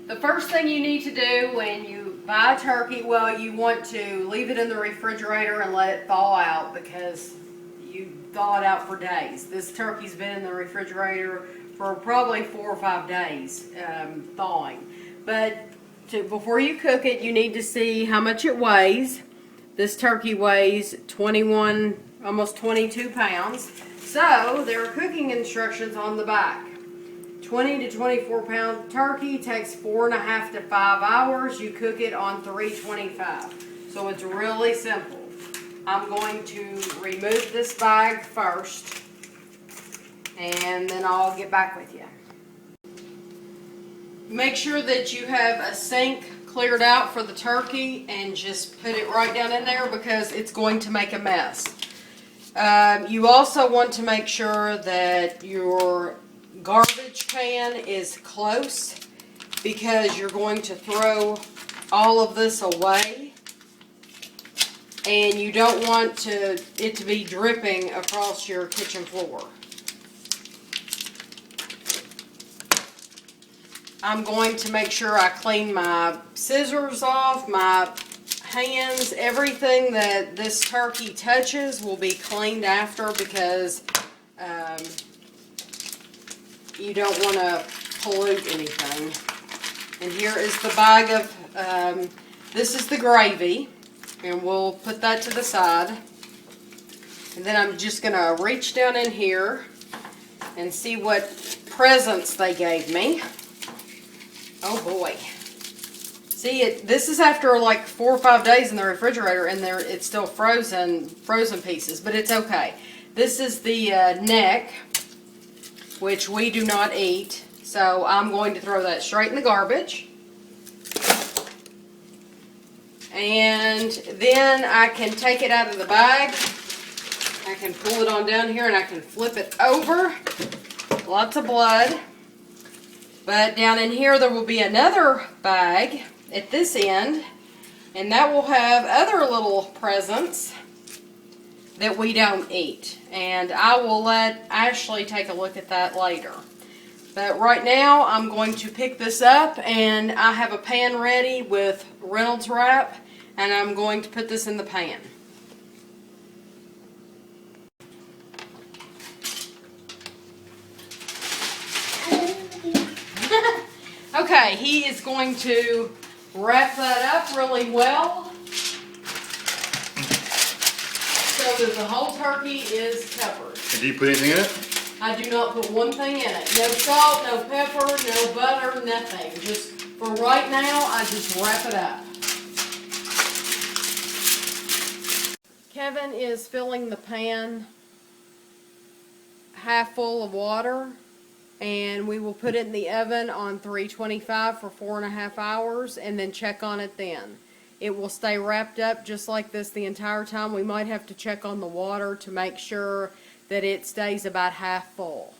The first thing you need to do when you buy a turkey, well, you want to leave it in the refrigerator and let it thaw out because you thaw it out for days. This turkey's been in the refrigerator for probably 4 or 5 days thawing. But before you cook it, you need to see how much it weighs. This turkey weighs 21, almost 22 pounds. So there are cooking instructions on the back. 20 to 24 pound turkey takes 4.5 to 5 hours. You cook it on 325. So it's really simple. I'm going to remove this bag first and then I'll get back with you. Make sure that you have a sink cleared out for the turkey and just put it right down in there because it's going to make a mess. You also want to make sure that your garbage can is close because you're going to throw all of this away and you don't want it to be dripping across your kitchen floor. I'm going to make sure I clean my scissors off, my hands, everything that this turkey touches will be cleaned after because you don't want to pollute anything. And here is the bag of, this is the gravy, and we'll put that to the side. And then I'm just going to reach down in here and see what presents they gave me. Oh boy. See, this is after like 4 or 5 days in the refrigerator, and it's still frozen pieces, but it's okay. This is the neck, which we do not eat, so I'm going to throw that straight in the garbage. And then I can take it out of the bag. I can pull it on down here and I can flip it over. Lots of blood. But down in here there will be another bag at this end, and that will have other little presents that we don't eat. And I will let Ashley take a look at that later. But right now I'm going to pick this up, and I have a pan ready with Reynolds wrap, and I'm going to put this in the pan. Okay, he is going to wrap that up really well so that the whole turkey is covered. And do you put anything in it? I do not put one thing in it. No salt, no pepper, no butter, nothing. Just for right now, I just wrap it up. Kevin is filling the pan half full of water, and we will put it in the oven on 325 for 4.5 hours and then check on it then. It will stay wrapped up just like this the entire time. We might have to check on the water to make sure that it stays about half full.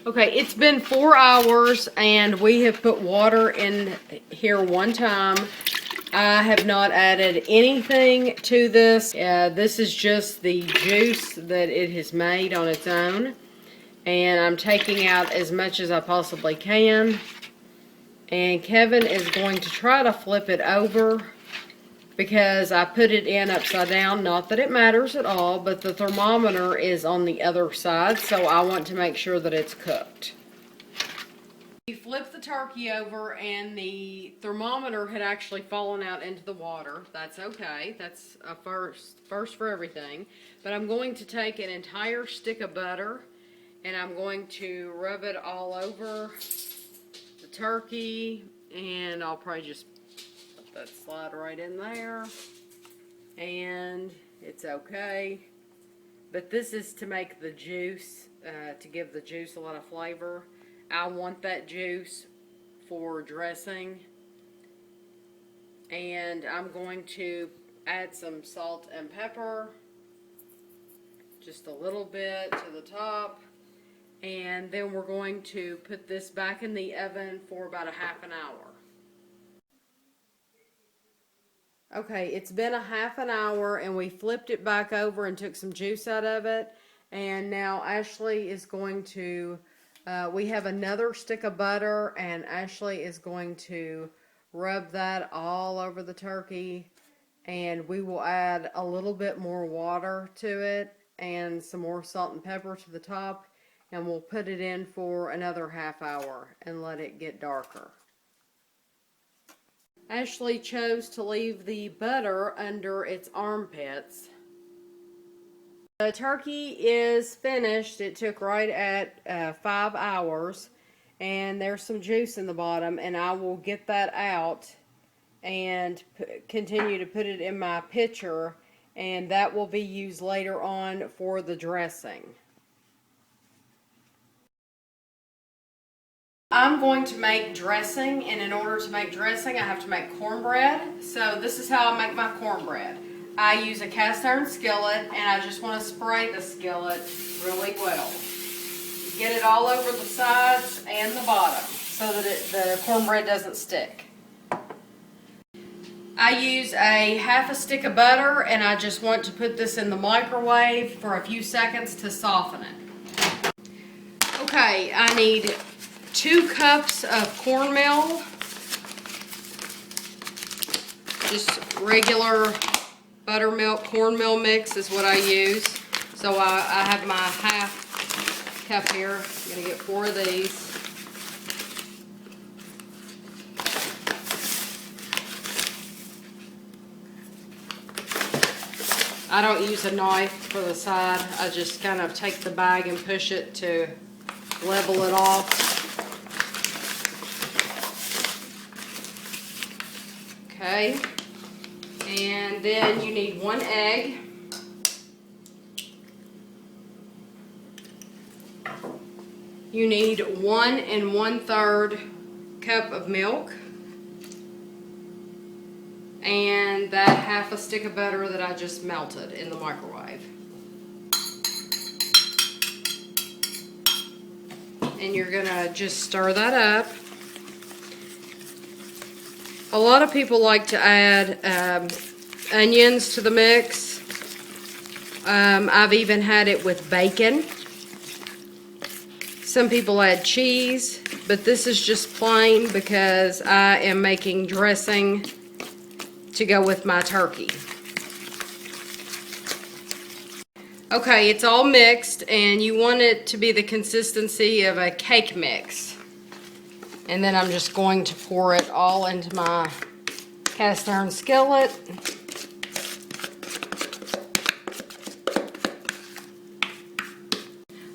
Okay, it's been 4 hours and we have put water in here one time. I have not added anything to this. This is just the juice that it has made on its own. And I'm taking out as much as I possibly can. And Kevin is going to try to flip it over because I put it in upside down. Not that it matters at all, but the thermometer is on the other side, so I want to make sure that it's cooked. We flipped the turkey over and the thermometer had actually fallen out into the water. That's okay. That's a first for everything. But I'm going to take an entire stick of butter and I'm going to rub it all over the turkey, and I'll probably just let that slide right in there. And it's okay. But this is to make the juice, to give the juice a lot of flavor. I want that juice for dressing, and I'm going to add some salt and pepper, just a little bit to the top, and then we're going to put this back in the oven for about a half an hour. Okay, it's been a half an hour and we flipped it back over and took some juice out of it, and now Ashley is going to We have another stick of butter, and Ashley is going to rub that all over the turkey, and we will add a little bit more water to it and some more salt and pepper to the top, and we'll put it in for another half hour and let it get darker. Ashley chose to leave the butter under its armpits. The turkey is finished. It took right at 5 hours, and there's some juice in the bottom, and I will get that out and continue to put it in my pitcher, and that will be used later on for the dressing. I'm going to make dressing, and in order to make dressing I have to make cornbread. So this is how I make my cornbread. I use a cast iron skillet, and I just want to spray the skillet really well. Get it all over the sides and the bottom so that the cornbread doesn't stick. I use a half a stick of butter, and I just want to put this in the microwave for a few seconds to soften it. Okay, I need 2 cups of cornmeal, just regular buttermilk cornmeal mix is what I use. So I have my half cup here. I'm going to get 4 of these. I don't use a knife for the side. I just kind of take the bag and push it to level it off. Okay. And then you need 1 egg. You need 1 1/3 cup of milk. And that half a stick of butter that I just melted in the microwave. And you're gonna just stir that up. A lot of people like to add onions to the mix. I've even had it with bacon. Some people add cheese, but this is just plain because I am making dressing to go with my turkey. Okay, it's all mixed, and you want it to be the consistency of a cake mix. And then I'm just going to pour it all into my cast iron skillet.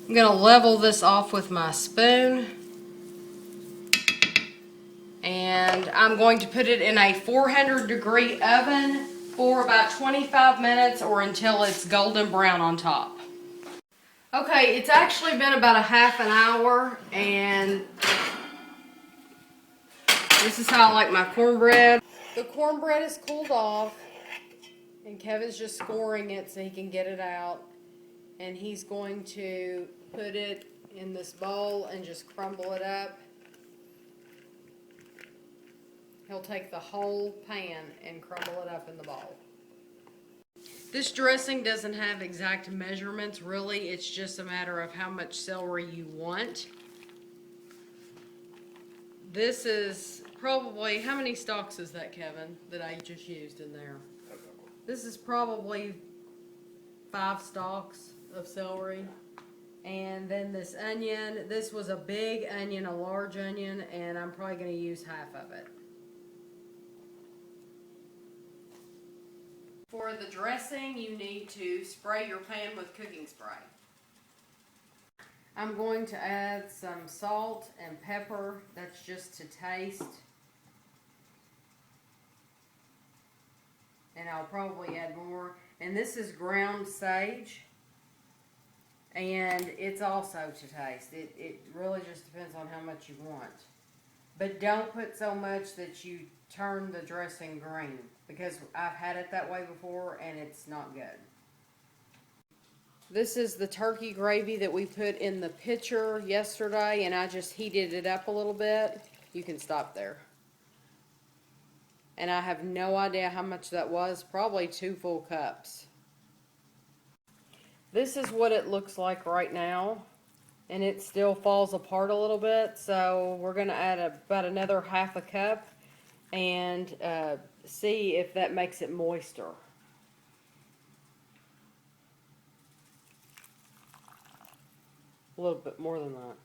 I'm going to level this off with my spoon. And I'm going to put it in a 400-degree oven for about 25 minutes or until it's golden brown on top. Okay, it's actually been about a half an hour, and this is how I like my cornbread. The cornbread is cooled off, and Kevin's just scoring it so he can get it out. And he's going to put it in this bowl and just crumble it up. He'll take the whole pan and crumble it up in the bowl. This dressing doesn't have exact measurements, really. It's just a matter of how much celery you want. This is probably, how many stalks is that, Kevin, that I just used in there? This is probably 5 stalks of celery. And then this onion, this was a big onion, a large onion, and I'm probably going to use half of it. For the dressing, you need to spray your pan with cooking spray. I'm going to add some salt and pepper. That's just to taste. And I'll probably add more. And this is ground sage. And it's also to taste. It really just depends on how much you want. But don't put so much that you turn the dressing green, because I've had it that way before and it's not good. This is the turkey gravy that we put in the pitcher yesterday, and I just heated it up a little bit. You can stop there. And I have no idea how much that was, probably 2 full cups. This is what it looks like right now. and it still falls apart a little bit. So we're going to add about another half a cup and see if that makes it moister. A little bit more than that.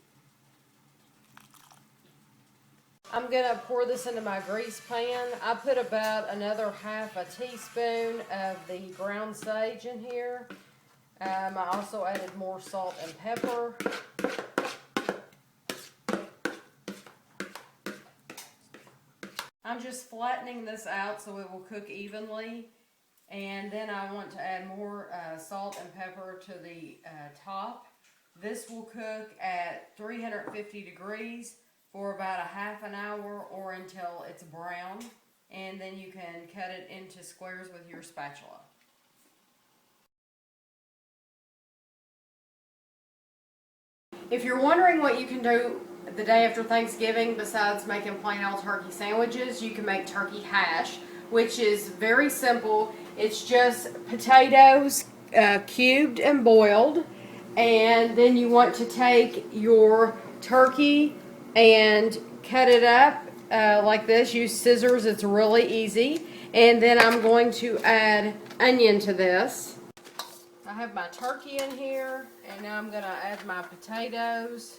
I'm going to pour this into my grease pan. I put about another half a teaspoon of the ground sage in here. I also added more salt and pepper. I'm just flattening this out so it will cook evenly. And then I want to add more salt and pepper to the top. This will cook at 350 degrees for about a half an hour or until it's brown. And then you can cut it into squares with your spatula. If you're wondering what you can do the day after Thanksgiving besides making plain old turkey sandwiches, you can make turkey hash, which is very simple. It's just potatoes cubed and boiled, and then you want to take your turkey and cut it up like this. Use scissors, it's really easy. And then I'm going to add onion to this. I have my turkey in here, and now I'm going to add my potatoes.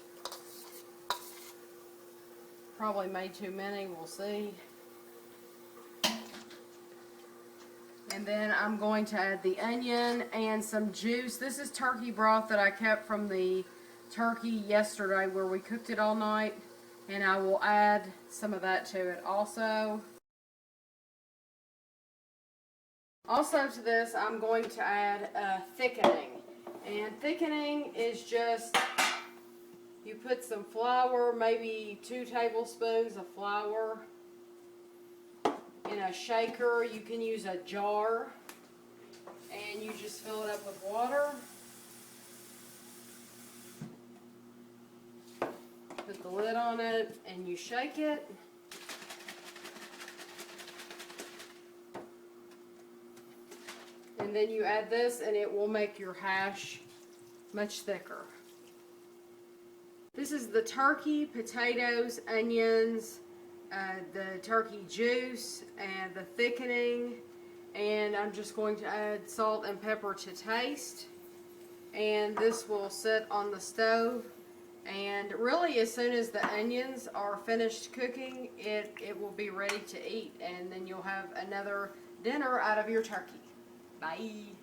Probably made too many, we'll see. And then I'm going to add the onion and some juice. This is turkey broth that I kept from the turkey yesterday where we cooked it all night. And I will add some of that to it also. Also to this, I'm going to add thickening. And thickening is just, you put some flour, maybe 2 tablespoons of flour in a shaker. You can use a jar, and you just fill it up with water. Put the lid on it, and you shake it. And then you add this, and it will make your hash much thicker. This is the turkey, potatoes, onions, the turkey juice, and the thickening. And I'm just going to add salt and pepper to taste. And this will sit on the stove. And really, as soon as the onions are finished cooking, it will be ready to eat. And then you'll have another dinner out of your turkey. Bye.